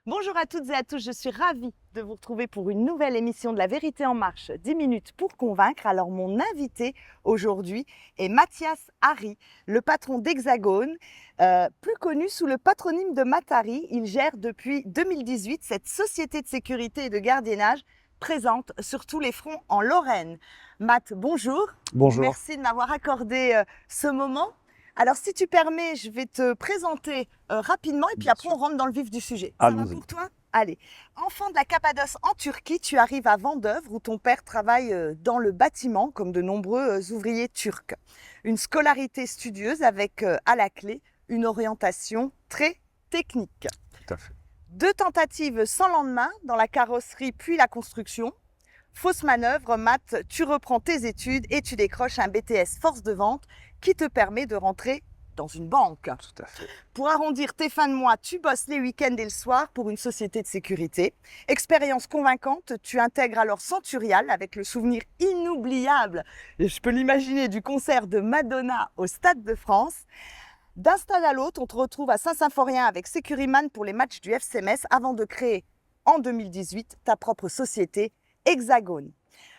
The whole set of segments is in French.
Bonjour à toutes et à tous, je suis ravie de vous retrouver pour une nouvelle émission de La Vérité en Marche, 10 minutes pour convaincre. Alors mon invité aujourd'hui est Mathias Harry, le patron d'Hexagone, plus connu sous le patronyme de Matari. Il gère depuis 2018 cette société de sécurité et de gardiennage présente sur tous les fronts en Lorraine. Matt, bonjour. Bonjour. Merci de m'avoir accordé ce moment. Alors, si tu permets, je vais te présenter rapidement et puis Bien après, sûr. on rentre dans le vif du sujet. Ça va Allons-y. pour toi? Allez. Enfant de la Cappadoce en Turquie, tu arrives à Vendeuvre où ton père travaille dans le bâtiment comme de nombreux ouvriers turcs. Une scolarité studieuse avec à la clé une orientation très technique. Tout à fait. 2 tentatives sans lendemain dans la carrosserie puis la construction. Fausse manœuvre, Matt, tu reprends tes études et tu décroches un BTS force de vente qui te permet de rentrer dans une banque. Tout à fait. Pour arrondir tes fins de mois, tu bosses les week-ends et le soir pour une société de sécurité. Expérience convaincante, tu intègres alors Centurial avec le souvenir inoubliable, et je peux l'imaginer, du concert de Madonna au Stade de France. D'un stade à l'autre, on te retrouve à Saint-Symphorien avec Securiman pour les matchs du FC Metz avant de créer en 2018 ta propre société Hexagone.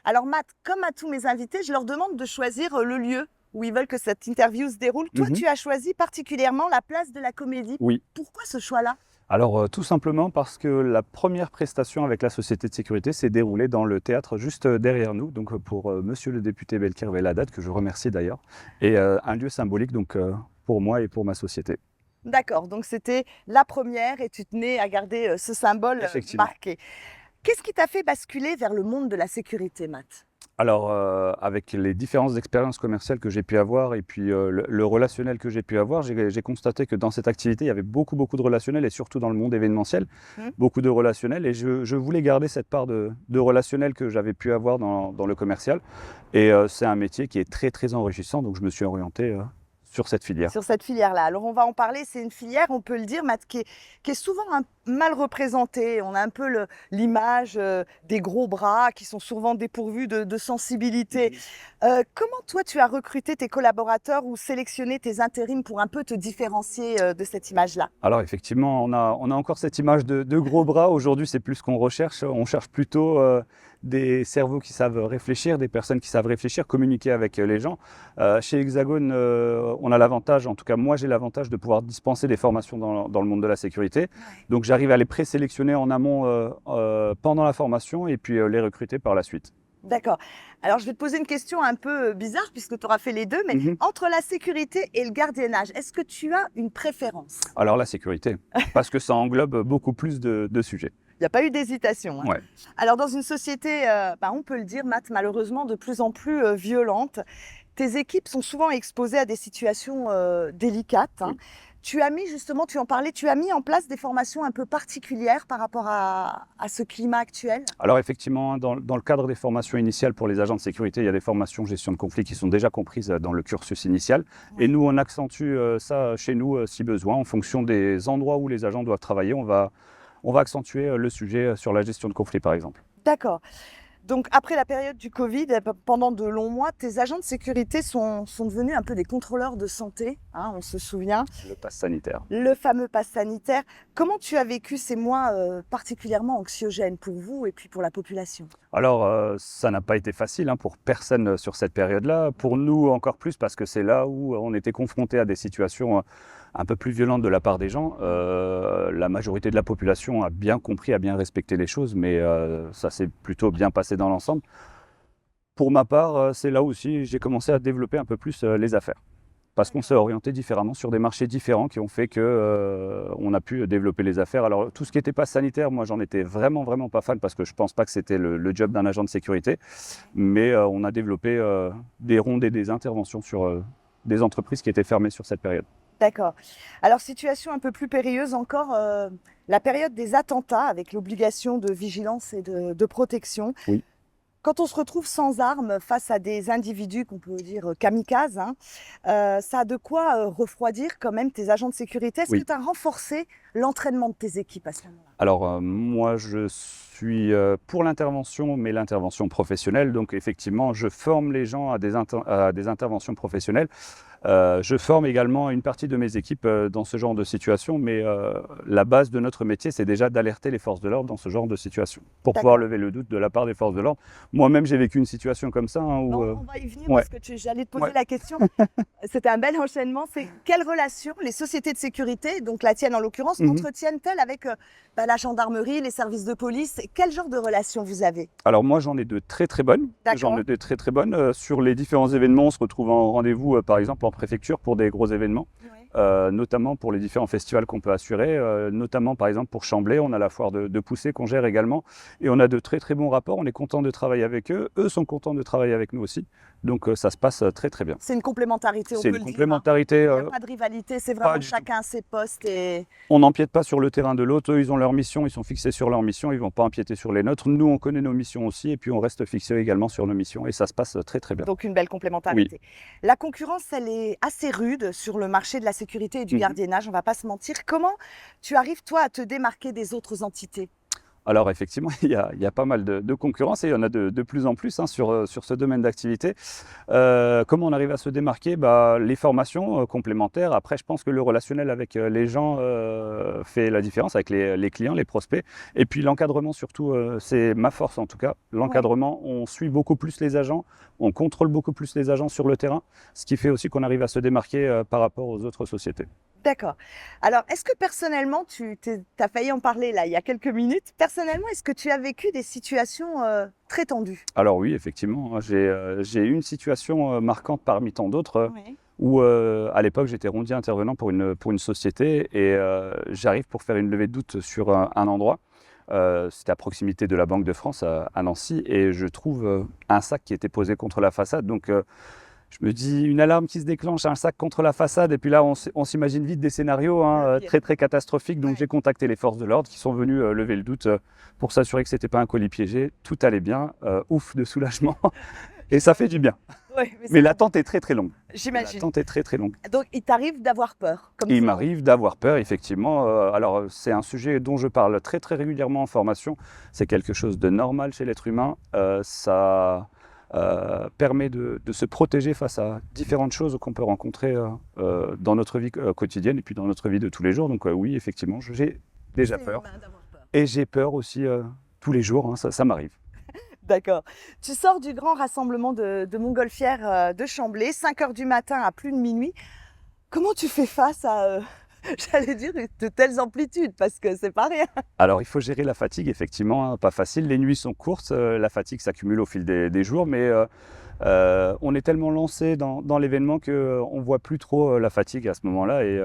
Alors Matt, comme à tous mes invités, je leur demande de choisir le lieu où ils veulent que cette interview se déroule. Toi, tu as choisi particulièrement la place de la Comédie. Oui. Pourquoi ce choix-là? Alors, tout simplement parce que la première prestation avec la société de sécurité s'est déroulée dans le théâtre juste derrière nous, donc pour monsieur le député Belkir Veladad, que je remercie d'ailleurs, et un lieu symbolique donc pour moi et pour ma société. D'accord, donc c'était la première et tu tenais à garder ce symbole marqué. Qu'est-ce qui t'a fait basculer vers le monde de la sécurité, Matt? Alors, avec les différentes expériences commerciales que j'ai pu avoir et puis le relationnel que j'ai pu avoir, j'ai constaté que dans cette activité, il y avait beaucoup de relationnel et surtout dans le monde événementiel, beaucoup de relationnel. Et je voulais garder cette part de relationnel que j'avais pu avoir dans le commercial. Et c'est un métier qui est très enrichissant, donc je me suis orienté sur cette filière. Sur cette filière-là. Alors, on va en parler. C'est une filière, on peut le dire, Matt, qui est souvent mal représentée. On a un peu l'image des gros bras qui sont souvent dépourvus de sensibilité. Comment, toi, tu as recruté tes collaborateurs ou sélectionné tes intérims pour un peu te différencier de cette image-là? Alors, effectivement, on a encore cette image de gros bras. Aujourd'hui, c'est plus ce qu'on recherche. On cherche plutôt des cerveaux qui savent réfléchir, des personnes qui savent réfléchir, communiquer avec les gens. Chez Hexagone, on a l'avantage, en tout cas moi j'ai l'avantage de pouvoir dispenser des formations dans le monde de la sécurité. Donc j'arrive à les présélectionner en amont pendant la formation et puis les recruter par la suite. D'accord. Alors, je vais te poser une question un peu bizarre puisque tu auras fait les deux, mais entre la sécurité et le gardiennage, est-ce que tu as une préférence? Alors la sécurité, parce que ça englobe beaucoup plus de sujets. Il n'y a pas eu d'hésitation. Hein. Ouais. Alors, dans une société, on peut le dire, Matt, malheureusement de plus en plus violente, tes équipes sont souvent exposées à des situations délicates. Hein. Tu as mis justement, tu en parlais, tu as mis en place des formations un peu particulières par rapport à ce climat actuel? Alors effectivement, dans le cadre des formations initiales pour les agents de sécurité, il y a des formations gestion de conflits qui sont déjà comprises dans le cursus initial. Et nous, on accentue ça chez nous si besoin. En fonction des endroits où les agents doivent travailler, on va accentuer le sujet sur la gestion de conflits, par exemple. D'accord. Donc, après la période du Covid, pendant de longs mois, tes agents de sécurité sont devenus un peu des contrôleurs de santé, hein, on se souvient. Le pass sanitaire. Le fameux pass sanitaire. Comment tu as vécu ces mois particulièrement anxiogènes pour vous et puis pour la population? Alors, ça n'a pas été facile pour personne sur cette période-là. Pour nous, encore plus, parce que c'est là où on était confronté à des situations un peu plus violentes de la part des gens. La majorité de la population a bien compris, a bien respecté les choses, mais ça s'est plutôt bien passé dans l'ensemble. Pour ma part, c'est là aussi j'ai commencé à développer un peu plus les affaires. Parce qu'on s'est orienté différemment sur des marchés différents qui ont fait qu'on a pu développer les affaires. Alors tout ce qui était pass sanitaire, moi j'en étais vraiment pas fan parce que je ne pense pas que c'était le job d'un agent de sécurité. Mais on a développé des rondes et des interventions sur des entreprises qui étaient fermées sur cette période. D'accord. Alors, situation un peu plus périlleuse encore, la période des attentats avec l'obligation de vigilance et de protection. Oui. Quand on se retrouve sans armes face à des individus qu'on peut dire kamikazes, hein, ça a de quoi refroidir quand même tes agents de sécurité. Est-ce que tu as renforcé l'entraînement de tes équipes à ce moment-là? Alors moi je suis pour l'intervention, mais l'intervention professionnelle. Donc effectivement, je forme les gens à des interventions professionnelles. Je forme également une partie de mes équipes dans ce genre de situation, mais la base de notre métier, c'est déjà d'alerter les forces de l'ordre dans ce genre de situation, pour pouvoir lever le doute de la part des forces de l'ordre. Moi-même, j'ai vécu une situation comme ça. Où, on va y venir parce que j'allais te poser la question. C'était un bel enchaînement. C'est quelle relation les sociétés de sécurité, donc la tienne en l'occurrence, entretiennent-elles avec la gendarmerie, les services de police? Quel genre de relation vous avez? Alors moi, j'en ai de très très bonnes. J'en ai de très très bonnes. Sur les différents événements, on se retrouve en rendez-vous, par exemple, en préfecture pour des gros événements. Notamment pour les différents festivals qu'on peut assurer, notamment par exemple pour Chamblay, on a la foire de Poussée qu'on gère également et on a de très très bons rapports, on est content de travailler avec eux, eux sont contents de travailler avec nous aussi, donc ça se passe très très bien. C'est une complémentarité, on peut le dire. C'est une complémentarité. Il n'y a pas de rivalité, c'est vraiment chacun ses postes. On n'empiète pas sur le terrain de l'autre, eux ils ont leur mission, ils sont fixés sur leur mission, ils ne vont pas empiéter sur les nôtres, nous on connaît nos missions aussi et puis on reste fixés également sur nos missions et ça se passe très très bien. Donc une belle complémentarité. Oui. La concurrence, elle est assez rude sur le marché de la sécurité et du gardiennage, on ne va pas se mentir. Comment tu arrives, toi, à te démarquer des autres entités? Alors effectivement, il y a pas mal de concurrence et il y en a de plus en plus sur ce domaine d'activité. Comment on arrive à se démarquer? Les formations complémentaires. Après, je pense que le relationnel avec les gens fait la différence, avec les clients, les prospects. Et puis l'encadrement surtout, c'est ma force en tout cas. L'encadrement, on suit beaucoup plus les agents, on contrôle beaucoup plus les agents sur le terrain, ce qui fait aussi qu'on arrive à se démarquer par rapport aux autres sociétés. D'accord. Alors, est-ce que personnellement, tu as failli en parler là il y a quelques minutes, personnellement, est-ce que tu as vécu des situations très tendues? Alors oui, effectivement, j'ai eu une situation marquante parmi tant d'autres où à l'époque j'étais rondier intervenant pour une société et j'arrive pour faire une levée de doute sur un endroit. C'était à proximité de la Banque de France à Nancy et je trouve un sac qui était posé contre la façade. Donc je me dis, une alarme qui se déclenche, un sac contre la façade, et puis là, on s'imagine vite des scénarios très, très catastrophiques. Donc, j'ai contacté les forces de l'ordre qui sont venues lever le doute pour s'assurer que ce n'était pas un colis piégé. Tout allait bien, ouf de soulagement, et ça fait du bien. Oui, mais l'attente est très, très longue. J'imagine. L'attente est très, très longue. Donc, il t'arrive d'avoir peur? Il m'arrive d'avoir peur, effectivement. Alors, c'est un sujet dont je parle très, très régulièrement en formation. C'est quelque chose de normal chez l'être humain. Ça... permet de se protéger face à différentes choses qu'on peut rencontrer dans notre vie quotidienne et puis dans notre vie de tous les jours. Donc oui, effectivement, j'ai déjà peur. Et j'ai peur aussi tous les jours, ça m'arrive. D'accord. Tu sors du grand rassemblement de montgolfières de Chamblay, 5h du matin à plus de minuit. Comment tu fais face à... j'allais dire de telles amplitudes, parce que c'est pas rien. Alors, il faut gérer la fatigue, effectivement, pas facile. Les nuits sont courtes, la fatigue s'accumule au fil des jours, mais on est tellement lancé dans l'événement qu'on ne voit plus trop la fatigue à ce moment-là. Et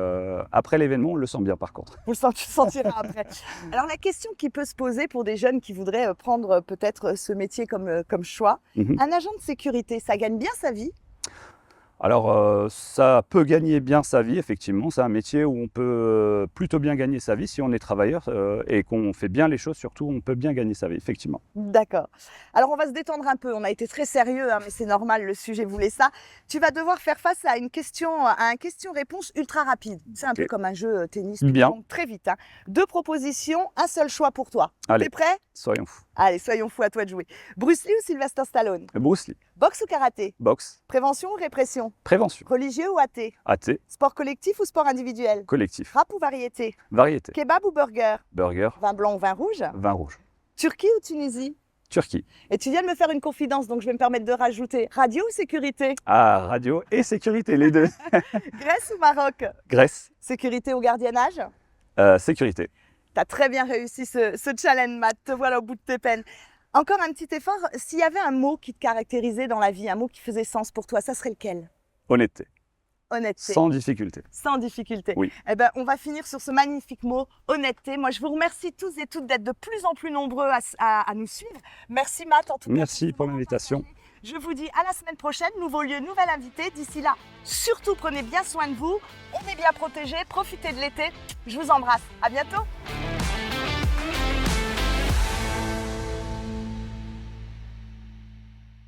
après l'événement, on le sent bien, par contre. Tu le sentiras après. Alors, la question qui peut se poser pour des jeunes qui voudraient prendre peut-être ce métier comme choix, un agent de sécurité, ça gagne bien sa vie? Alors, ça peut gagner bien sa vie, effectivement. C'est un métier où on peut plutôt bien gagner sa vie si on est travailleur et qu'on fait bien les choses. Surtout, on peut bien gagner sa vie, effectivement. D'accord. Alors, on va se détendre un peu. On a été très sérieux, mais c'est normal, le sujet voulait ça. Tu vas devoir faire face à un question-réponse ultra rapide. C'est un peu comme un jeu tennis. Bien. Donc, très vite. 2 propositions, un seul choix pour toi. Allez, t'es prêt? Soyons fous. Allez, soyons fous, à toi de jouer. Bruce Lee ou Sylvester Stallone? Bruce Lee. Boxe ou karaté? Boxe. Prévention ou répression? Prévention. Religieux ou athée? Athée. Sport collectif ou sport individuel? Collectif. Rap ou variété? Variété. Kebab ou burger? Burger. Vin blanc ou vin rouge? Vin rouge. Turquie ou Tunisie? Turquie. Et tu viens de me faire une confidence, donc je vais me permettre de rajouter radio ou sécurité? Ah, radio et sécurité, les deux. Grèce ou Maroc? Grèce. Sécurité au gardiennage? Sécurité. Tu as très bien réussi ce challenge, Matt. Te voilà au bout de tes peines. Encore un petit effort. S'il y avait un mot qui te caractérisait dans la vie, un mot qui faisait sens pour toi, ça serait lequel? Honnêteté. Honnêteté. Sans difficulté. Sans difficulté. Oui. Eh ben, on va finir sur ce magnifique mot, honnêteté. Moi, je vous remercie tous et toutes d'être de plus en plus nombreux à nous suivre. Merci, Matt. En tout cas, merci pour l'invitation. Je vous dis à la semaine prochaine. Nouveau lieu, nouvel invité. D'ici là, surtout prenez bien soin de vous. On est bien protégés. Profitez de l'été. Je vous embrasse. À bientôt.